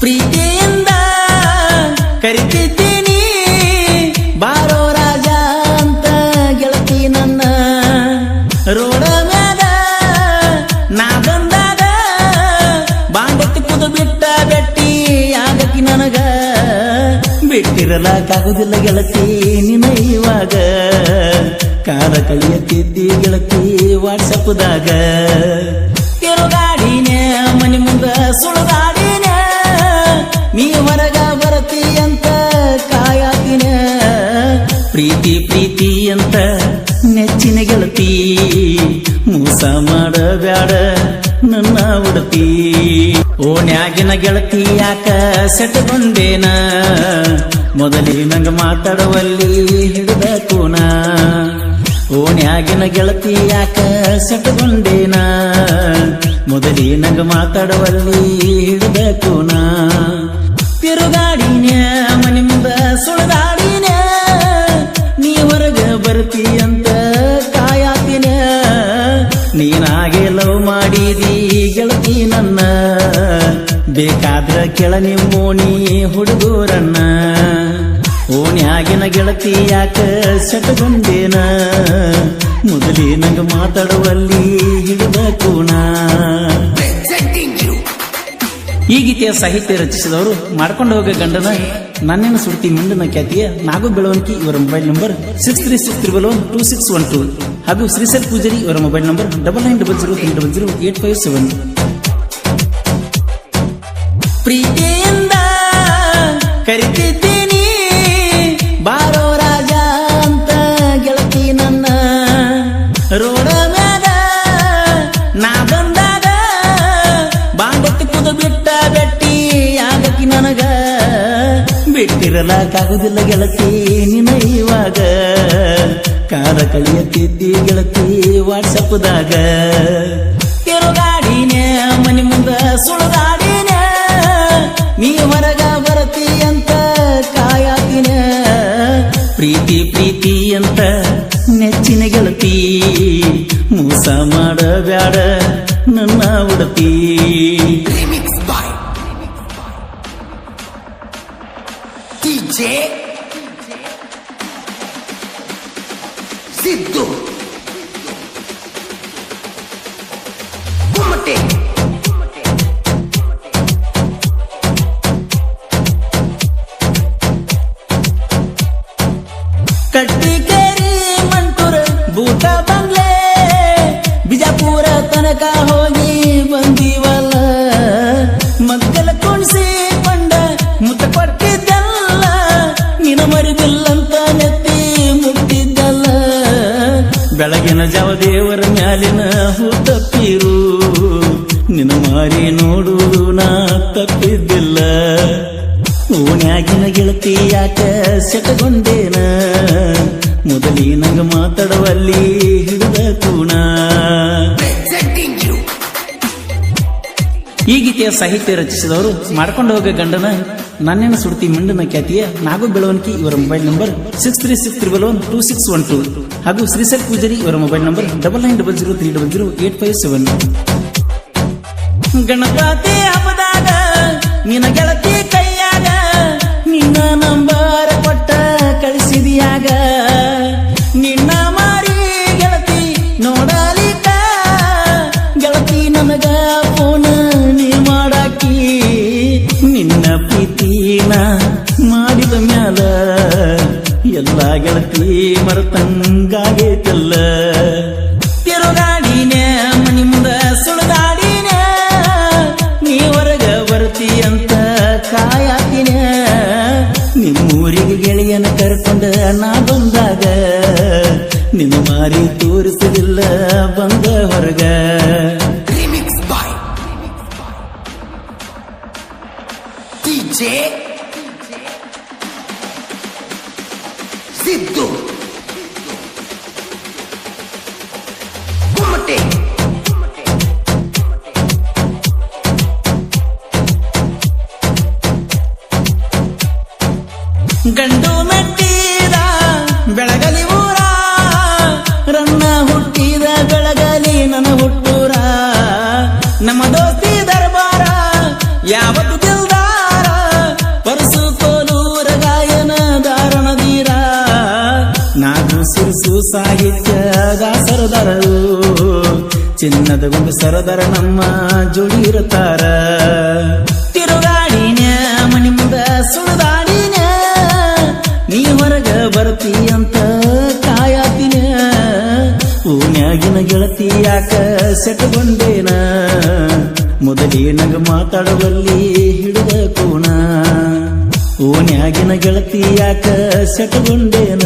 ಪ್ರೀತಿಯಿಂದ ಕರಿತಿದ್ದೀನಿ ಬಾರೋ ರಾಜ ಅಂತ ಗೆಳತಿ ನನ್ನ ರೋಡ ಮ್ಯಾಗ ನಾ ಬಂದಾಗ ಬಾಂಡತ್ತಿ ಕುದು ಬಿಟ್ಟ ಬೆಟ್ಟಿ ಆಗತಿ ನನಗ ಬಿಟ್ಟಿರಲಾಗುವುದಿಲ್ಲ ಗೆಳತಿ ನಿನ್ನ ಇವಾಗ ಕಾಲ ಕಳಿಯತ್ತಿದ್ದಿ ಗೆಳತಿ ವಾಟ್ಸಪ್ದಾಗ ತಿರುಗಾಡಿನೇ ಮನೆ ಮುಂದ ಸುಳುಗಾಡಿನೇ ನೀ ಹೊರಗ ಬರತಿ ಅಂತ ಕಾಯತಿನ ಪ್ರೀತಿ ಪ್ರೀತಿ ಅಂತ ನೆಚ್ಚಿನ ಗೆಳತಿ ಮೋಸ ಮಾಡಬ್ಯಾಡ ನನ್ನ ಉಡತಿ ಓಣ್ಯಾಗಿನ ಗೆಳತಿ ಯಾಕ ಸೆಟಗೊಂಡೇನ ಮೊದಲೇ ನಂಗ ಮಾತಾಡುವಲ್ಲಿ ಹಿಡಿದ ಕೂನ ಓಣ್ಯಾಗಿನ ಗೆಳತಿ ಯಾಕ ಸೆಟಗೊಂಡೇನ ಮೊದಲೇ ನಂಗ ಮಾತಾಡುವಲ್ಲಿ ಹಿಡಿದ ಕೂನ ತಿರುಗಾಡಿನ ಮನೆ ಮುಂದ ಸುಳದಾಡಿನ ನೀ ಹೊರಗ ಬರ್ತಿ ಅಂತ ಕಾಯತಿನ ನೀನಾಗೆ ಲವ್ ಮಾಡಿದಿ ಗೆಳತಿ ನನ್ನ ಬೇಕಾದ್ರ ಕೆಳ ನಿಮ್ಮೋಣಿ ಹುಡುಗರನ್ನ ಓಣ್ಯಾಗಿನ ಗೆಳತಿ ಯಾಕ ಸೆಟಗೊಂಡೇನ ಮೊದಲೇ ನಂಗ ಮಾತಾಡುವಲ್ಲಿ ಹಿಡಿದ ಕೂನ. ಈ ಗೀತೆಯ ಸಾಹಿತ್ಯ ರಚಿಸಿದವರು ಮಾಡ್ಕೊಂಡು ಹೋಗ ಗಂಡನ ನನ್ನೇನು ಸುಡ್ತಿ ಮುಂದಿನ ಖ್ಯಾತಿಯ ನಾಗು ಬೆಳವಣಿಗೆ ಇವರ ಮೊಬೈಲ್ ನಂಬರ್ 6363122612 ಹಾಗೂ ಶ್ರೀಸಲ್ ಪೂಜಾರಿ ಇವರ ಮೊಬೈಲ್ ನಂಬರ್ 9900300857. ಪ್ರೀತಿಯಿಂದ ಕರಿತಿದ್ದೀನಿ ಬಾರೋ ರಾಜ ಅಂತ ಗೆಳತಿ ನನ್ನ ರೋಡ ಮ್ಯಾಗ ನಾ ಬಂದಾಗ ಬಾಂಡತ್ತಿ ಕುದು ಬಿಟ್ಟ ಬೆಟ್ಟಿ ಆಗತಿ ನನಗ ಬಿಟ್ಟಿರಲಾಗುವುದಿಲ್ಲ ಗೆಳತಿ ನಿನ್ನ ಇವಾಗ ಕಾಲ ಕಳಿಯತ್ತಿದ್ದಿ ಗೆಳತಿ ವಾಟ್ಸಪ್ದಾಗ ತಿರುಗಾಡಿನೇ ಮನೆ ಮುಂದ ಸುಳುಗಾಡಿನ ನೀ ಹೊರಗ ಬರತಿ ಅಂತ ಕಾಯತಿನ ಪ್ರೀತಿ ಪ್ರೀತಿ ಅಂತ ನೆಚ್ಚಿನ ಗೆಳತಿ ಮೋಸ ಮಾಡಬ್ಯಾಡ ನನ್ನ ಉಡತಿ. ಸಿದ್ದು ಕುಮಟೆ ಕಟ್ಟಿಕೇರಿ ಮಂಟೂರ ಬೂಟ ಬಂಗ್ಲೆ ಬಿಜಾಪುರ ತನಕ ಹೋಗಿ ಬಂದೀವಲ್ಲ ಮಗ್ಗಲ ಕುಣಿಸಿ ಕೊಂಡ ಮುತ್ತ ಕೊಟ್ಟಿದ್ದಲ್ಲ ನಿನ ಮರಿದಿಲ್ಲಂತ ನೆತ್ತಿ ಮುಟ್ಟಿದ್ದಲ್ಲ ಬೆಳಗಿನ ಜಾವ ದೇವರ ಮ್ಯಾಲಿನ ಹೂ ತಪ್ಪಿರು ನಿನ ಮಾರಿ ನೋಡುವುದು ನಾ ತಪ್ಪಿದ್ದಿಲ್ಲ ಓಣ್ಯಾಗಿನ ಗೆಳತಿ ಯಾಕ ಸೆಟಗೊಂಡೇನ ಮೊದಲೇ ನಂಗ ಮಾತಾಡುವಲ್ಲಿ ಹಿಡಿದ ಕೂಣ. ಈ ಗೀತೆಯ ಸಾಹಿತ್ಯ ರಚಿಸಿದವರು ಮಾಡ್ಕೊಂಡು ಹೋಗ ಗಂಡನ ನನ್ನೇನು ಸುಡ್ತಿ ಮುಂಡಿನ ಖ್ಯಾತಿಯ ನಾಗು ಬೆಳವಣಿಗೆ ಇವರ ಮೊಬೈಲ್ ನಂಬರ್ 6363122612 ಹಾಗೂ ಶ್ರೀಸಲ್ ಪೂಜಾರಿ ಇವರ ಮೊಬೈಲ್ ನಂಬರ್ 9900300857. ಗಣಪತಿ ಹಬ್ಬದಾಗ ನಿನ್ನ ಗೆಳತಿ ಕೈಯಾಗ ನಿನ್ನ ನಂಬರ್ ಕೊಟ್ಟ ಕಳಿಸಿದಿಯಾಗ ನಿನ್ನ ಮಾರಿ ಗೆಳತಿ ನೋಡಲಿಕ್ಕ ಗೆಳತಿ ನನಗ ಫೋನ್ ನೀ ಮಾಡಾಕಿ ನಿನ್ನ ಪ್ರೀತಿನ ಮಾಡಿದ ಮ್ಯಾಲ ಎಲ್ಲ ಗೆಳತಿ ಮರತಂಗಾಗೈತಲ್ಲ ತಿರುಗಾಡಿನೇ ಮನಿ ಮುಂದ ಸುಳದಾಡಿನ ನೀ ಹೊರಗ ಬರ್ತಿ ಅಂತ ಕಾಯತಿನ ನಿಮ್ಮೂರಿಗೆ ಗೆಳೆಯನ ಕರ್ಕೊಂಡ ನಾ ಬಂದಾಗ ನಿನ್ನ ಮಾರಿ ತೋರಿಸಲಿಲ್ಲ ಬಂದ ಹೊರಗ. ಸಿದ್ದು ಕುಮಟೆ ಗಂಡು ಮೆಟ್ಟಿದ ಬೆಳಗಲಿ ಊರ ರನ್ನ ಹುಟ್ಟಿದ ಬೆಳಗಲಿ ನನ್ನ ಹುಟ್ಟೂರ ನಮ್ಮ ದೋಸ್ತಿ ದರ್ಬಾರ ಯಾವತ್ತು ಗೆಲ್ದ ಸಾಹಿತ್ಯದ ಸರದಾರರು ಚಿನ್ನದ ಗೊಂಬೆ ಸರದಾರ ನಮ್ಮ ಜೋಡಿ ಇರುತ್ತಾರ ತಿರುಗಾಡಿನ ಮನಿ ಮುಂದ ಸುಳಿದಾಡಿನ ನೀ ಹೊರಗ ಬರ್ತಿ ಅಂತ ಕಾಯತಿನ ಓನ್ಯಾಗಿನ ಗೆಳತಿ ಯಾಕ ಸೆಟಗೊಂಡೇನ ಮೊದಲಿನಗ ಮಾತಾಡುವಲ್ಲಿ ಹಿಡಿದ ಕೋಣ ಓನ್ಯಾಗಿನ ಗೆಳತಿ ಯಾಕ ಸೆಟಗೊಂಡೇನ